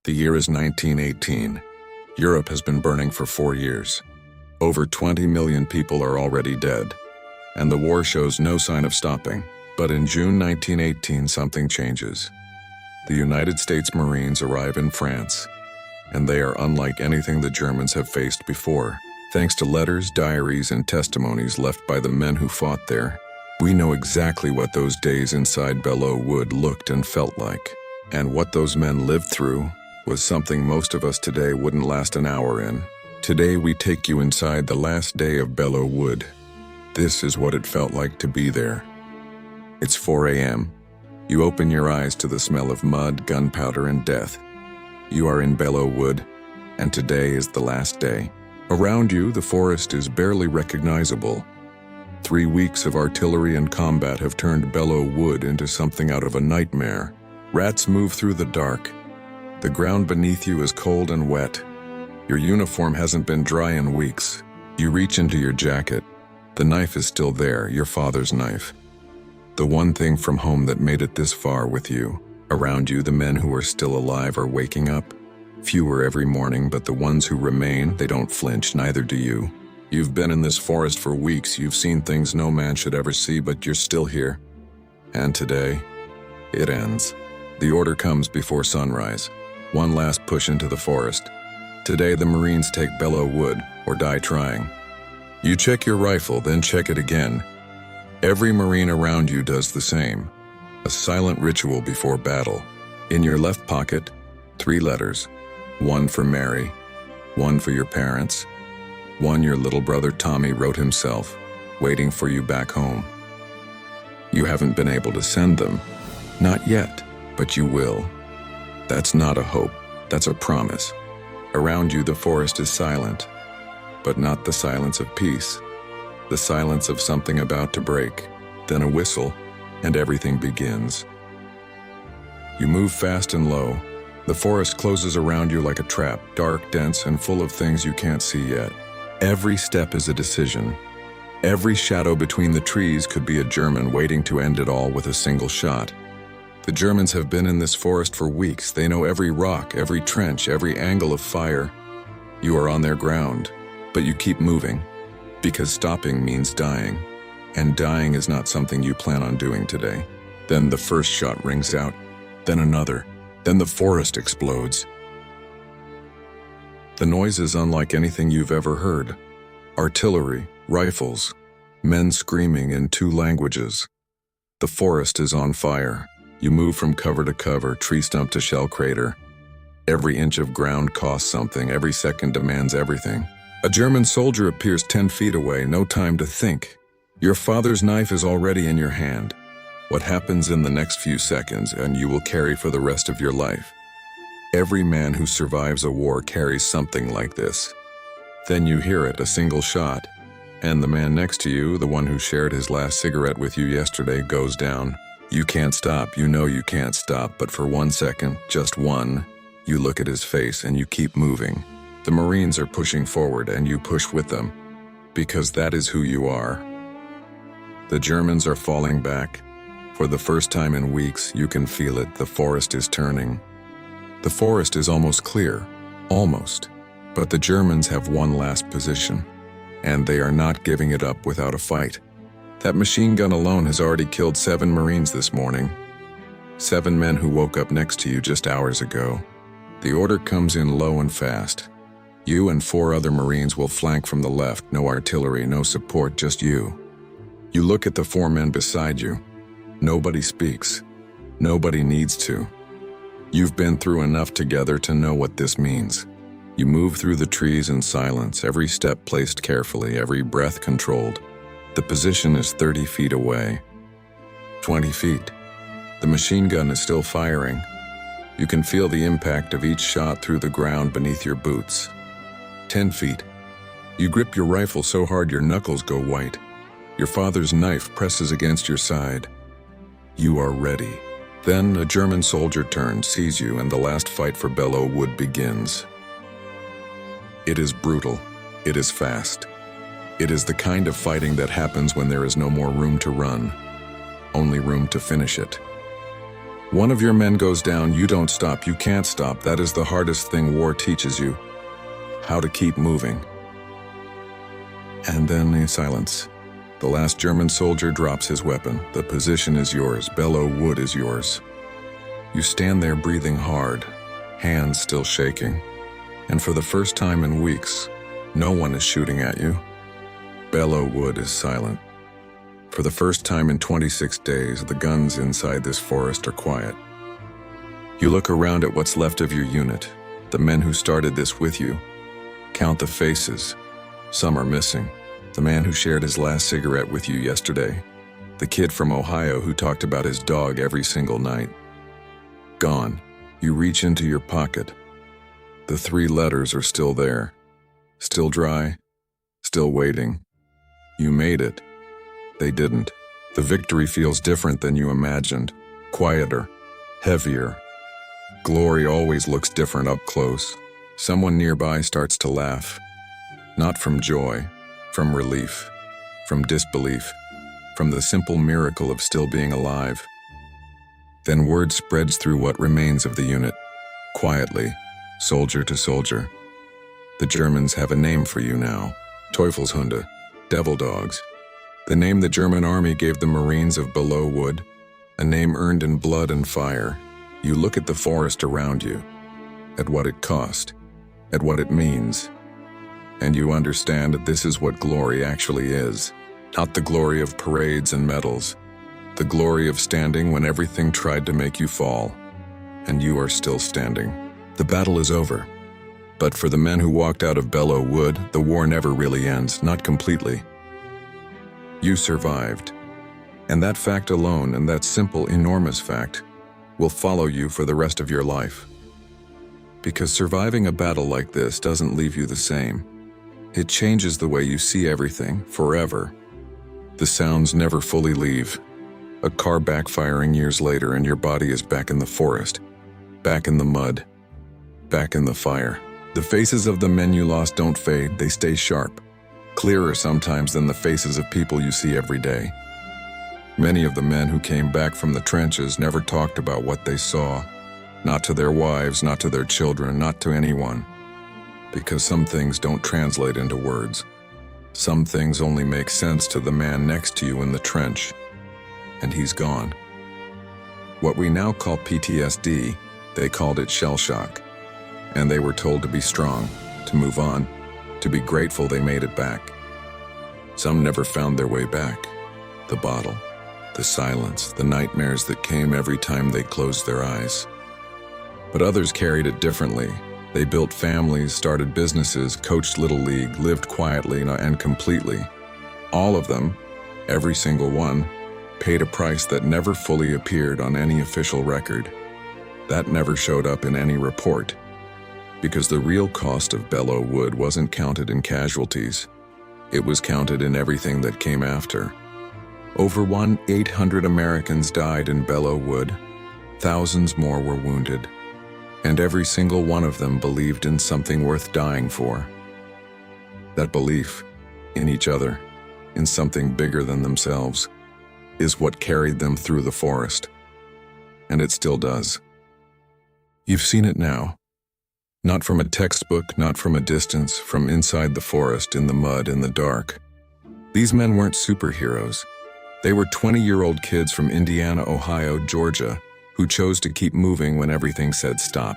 The year is 1918. Europe has been burning for 4 years. Over 20 million people are already dead, and the war shows no sign of stopping. But in June 1918, something changes. The United States Marines arrive in France, and they are unlike anything the Germans have faced before. Thanks to letters, diaries, and testimonies left by the men who fought there, we know exactly what those days inside Belleau Wood looked and felt like. And what those men lived through was something most of us today wouldn't last an hour in. Today we take you inside the last day of Belleau Wood. This is what it felt like to be there. It's 4 a.m. You open your eyes to the smell of mud, gunpowder, and death. You are in Belleau Wood, and today is the last day. Around you, the forest is barely recognizable. 3 weeks of artillery and combat have turned Belleau Wood into something out of a nightmare. Rats move through the dark. The ground beneath you is cold and wet. Your uniform hasn't been dry in weeks. You reach into your jacket. The knife is still there, your father's knife. The one thing from home that made it this far with you. Around you, the men who are still alive are waking up. Fewer every morning, but the ones who remain, they don't flinch, neither do you. You've been in this forest for weeks. You've seen things no man should ever see, but you're still here. And today, it ends. The order comes before sunrise. One last push into the forest. Today the Marines take Belleau Wood, or die trying. You check your rifle, then check it again. Every Marine around you does the same. A silent ritual before battle. In your left pocket, 3 letters. 1 for Mary, 1 for your parents, 1 your little brother Tommy wrote himself, waiting for you back home. You haven't been able to send them. Not yet, but you will. That's not a hope, that's a promise. Around you, the forest is silent, but not the silence of peace. The silence of something about to break, then a whistle, and everything begins. You move fast and low. The forest closes around you like a trap, dark, dense, and full of things you can't see yet. Every step is a decision. Every shadow between the trees could be a German waiting to end it all with a single shot. The Germans have been in this forest for weeks. They know every rock, every trench, every angle of fire. You are on their ground, but you keep moving, because stopping means dying, and dying is not something you plan on doing today. Then the first shot rings out, then another, then the forest explodes. The noise is unlike anything you've ever heard. Artillery, rifles, men screaming in 2 languages. The forest is on fire. You move from cover to cover, tree stump to shell crater. Every inch of ground costs something, every second demands everything. A German soldier appears 10 feet away, no time to think. Your father's knife is already in your hand. What happens in the next few seconds, and you will carry for the rest of your life. Every man who survives a war carries something like this. Then you hear it, a single shot, and the man next to you, the one who shared his last cigarette with you yesterday, goes down. You can't stop, you know you can't stop, but for 1 second, just one, you look at his face and you keep moving. The Marines are pushing forward and you push with them, because that is who you are. The Germans are falling back. For the first time in weeks, you can feel it, the forest is turning. The forest is almost clear, almost, but the Germans have one last position, and they are not giving it up without a fight. That machine gun alone has already killed 7 Marines this morning. 7 men who woke up next to you just hours ago. The order comes in low and fast. You and 4 other Marines will flank from the left, no artillery, no support, just you. You look at the 4 men beside you. Nobody speaks. Nobody needs to. You've been through enough together to know what this means. You move through the trees in silence, every step placed carefully, every breath controlled. The position is 30 feet away. 20 feet. The machine gun is still firing. You can feel the impact of each shot through the ground beneath your boots. 10 feet. You grip your rifle so hard your knuckles go white. Your father's knife presses against your side. You are ready. Then a German soldier turns, sees you, and the last fight for Belleau Wood begins. It is brutal. It is fast. It is the kind of fighting that happens when there is no more room to run, only room to finish it. One of your men goes down, you don't stop, you can't stop. That is the hardest thing war teaches you. How to keep moving. And then a silence. The last German soldier drops his weapon. The position is yours. Belleau Wood is yours. You stand there breathing hard, hands still shaking. And for the first time in weeks, no one is shooting at you. Belleau Wood is silent. For the first time in 26 days, the guns inside this forest are quiet. You look around at what's left of your unit, the men who started this with you. Count the faces. Some are missing. The man who shared his last cigarette with you yesterday. The kid from Ohio who talked about his dog every single night. Gone. You reach into your pocket. The 3 letters are still there. Still dry. Still waiting. You made it. They didn't. The victory feels different than you imagined. Quieter. Heavier. Glory always looks different up close. Someone nearby starts to laugh. Not from joy, from relief, from disbelief, from the simple miracle of still being alive. Then word spreads through what remains of the unit, quietly, soldier to soldier. The Germans have a name for you now, Teufelshunde, devil dogs. The name the German army gave the Marines of Belleau Wood, a name earned in blood and fire. You look at the forest around you, at what it cost, at what it means, and you understand that this is what glory actually is. Not the glory of parades and medals, the glory of standing when everything tried to make you fall, and you are still standing. The battle is over, but for the men who walked out of Belleau Wood, the war never really ends, not completely. You survived, and that fact alone, and that simple, enormous fact, will follow you for the rest of your life. Because surviving a battle like this doesn't leave you the same. It changes the way you see everything, forever. The sounds never fully leave. A car backfiring years later and your body is back in the forest, back in the mud, back in the fire. The faces of the men you lost don't fade, they stay sharp, clearer sometimes than the faces of people you see every day. Many of the men who came back from the trenches never talked about what they saw, not to their wives, not to their children, not to anyone. Because some things don't translate into words. Some things only make sense to the man next to you in the trench, and he's gone. What we now call PTSD, they called it shell shock, and they were told to be strong, to move on, to be grateful they made it back. Some never found their way back. The bottle, the silence, the nightmares that came every time they closed their eyes. But others carried it differently. They built families, started businesses, coached Little League, lived quietly and completely. All of them, every single one, paid a price that never fully appeared on any official record. That never showed up in any report. Because the real cost of Belleau Wood wasn't counted in casualties. It was counted in everything that came after. Over 1,800 Americans died in Belleau Wood. Thousands more were wounded. And every single one of them believed in something worth dying for. That belief, in each other, in something bigger than themselves, is what carried them through the forest. And it still does. You've seen it now. Not from a textbook, not from a distance, from inside the forest, in the mud, in the dark. These men weren't superheroes. They were 20-year-old kids from Indiana, Ohio, Georgia, who chose to keep moving when everything said stop.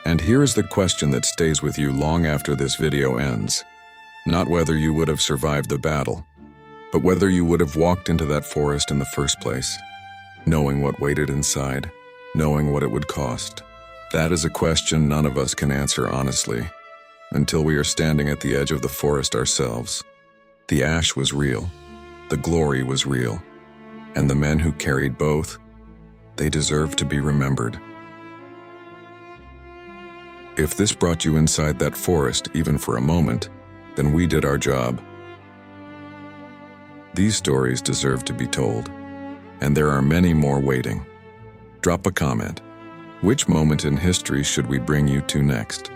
And here is the question that stays with you long after this video ends. Not whether you would have survived the battle, but whether you would have walked into that forest in the first place, knowing what waited inside, knowing what it would cost. That is a question none of us can answer honestly, until we are standing at the edge of the forest ourselves. The ash was real, the glory was real, and the men who carried both, they deserve to be remembered. If this brought you inside that forest even for a moment, then we did our job. These stories deserve to be told, and there are many more waiting. Drop a comment. Which moment in history should we bring you to next?